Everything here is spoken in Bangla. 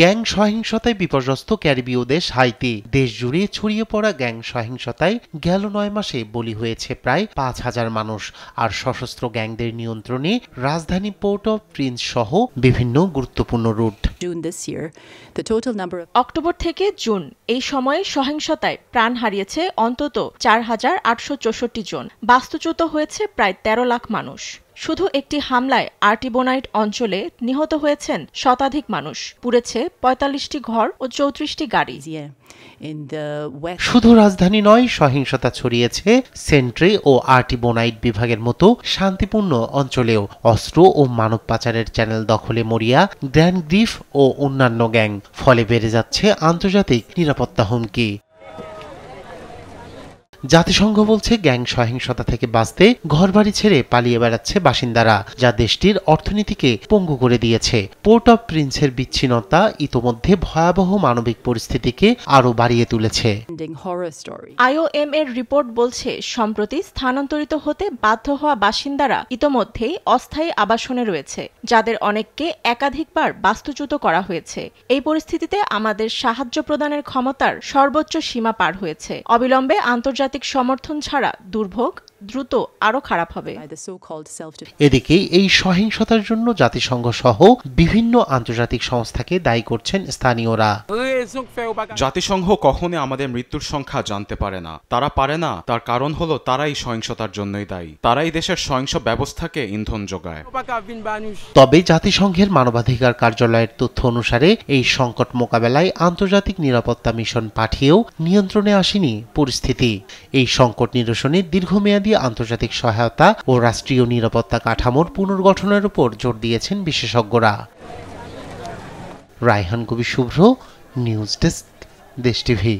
গ্যাং সহিংসতায় বিপর্যস্ত ক্যারিবীয় দেশ হাইতি। দেশ জুড়ে ছড়িয়ে পড়া গ্যাং সহিংসতায় গেল ৯ মাসে বলি হয়েছে প্রায় ৫,০০০ মানুষ। আর সশস্ত্র গ্যাংদের নিয়ন্ত্রণে রাজধানী পোর্ট অফ প্রিন্স সহ বিভিন্ন গুরুত্বপূর্ণ রুট। অক্টোবর থেকে জুন এই সময়ে সহিংসতায় প্রাণ হারিয়েছে অন্তত ৪,৮৬৪ জন। বাস্তুচ্যুত হয়েছে প্রায় ১৩ লাখ মানুষ। শুধু একটি হামলায় আর্টিবোনাইট অঞ্চলে নিহত হয়েছেন শতাধিক মানুষ। পুড়েছে ৪৫টি ঘর ও ৩৪টি গাড়ি। শুধু রাজধানী নয়, সহিংসতা ছড়িয়েছে সেন্ট্রে ও আর্টিবোনাইট বিভাগের মতো শান্তিপূর্ণ অঞ্চলেও। অস্ত্র ও মানব পাচারের চ্যানেল দখলে মরিয়া গ্র্যান্ড গ্রিফ ও অন্যান্য গ্যাং। ফলে বেড়ে যাচ্ছে আন্তর্জাতিক নিরাপত্তা হুমকি। জাতিসংঘ বলছে গ্যাং সহিংসতা থেকে বাঁচতে ঘরবাড়ি ছেড়ে পালিয়ে বেড়াচ্ছে বাসিন্দারা, যা দেশটির অর্থনীতিকে পঙ্গু করে দিয়েছে। পোর্ট অফ প্রিন্সের বিচ্ছিন্নতা ইতোমধ্যে ভয়াবহ মানবিক পরিস্থিতিকে আরও বাড়িয়ে তুলেছে। IOM এর রিপোর্ট বলছে সম্প্রতি স্থানান্তরিত হতে বাধ্য হওয়া বাসিন্দারা ইতোমধ্যেই অস্থায়ী আবাসনে রয়েছে, যাদের অনেককে একাধিকবার বাস্তুচ্যুত করা হয়েছে। এই পরিস্থিতিতে আমাদের সাহায্য প্রদানের ক্ষমতার সর্বোচ্চ সীমা পার হয়েছে। অবিলম্বে আন্তর্জাতিক সমর্থন ছাড়া দুর্ভোগ দ্রুত আরো খারাপ হবে। এদিকে এই সহিংসতার জন্য জাতিসংঘ সহ বিভিন্ন আন্তর্জাতিক সংস্থাকে দায়ী করছেন স্থানীয়রা। জাতিসংঘ কখনো আমাদের মৃত্যুর সংখ্যা জানতে পারে না। তারা পারে না, তার কারণ হলো তারাই সহিংসতার জন্যই দায়ী। তারাই দেশের সহিংস ব্যবস্থাকে ইন্ধন যোগায়। তবে জাতিসংঘের মানবাধিকার কার্যালয়ের তথ্য অনুসারে এই সংকট মোকাবেলায় আন্তর্জাতিক নিরাপত্তা মিশন পাঠিয়েও নিয়ন্ত্রণে আসেনি পরিস্থিতি। এই সংকট নিরসনে দীর্ঘমেয়াদী আন্তর্জাতিক সহায়তা ও রাষ্ট্রীয় নিরাপত্তা কাঠামোর পুনর্গঠনের উপর জোর দিয়েছেন বিশেষজ্ঞরা। রায়হান কবির শুভ্র, নিউজ ডেস্ক, দেশ টিভি।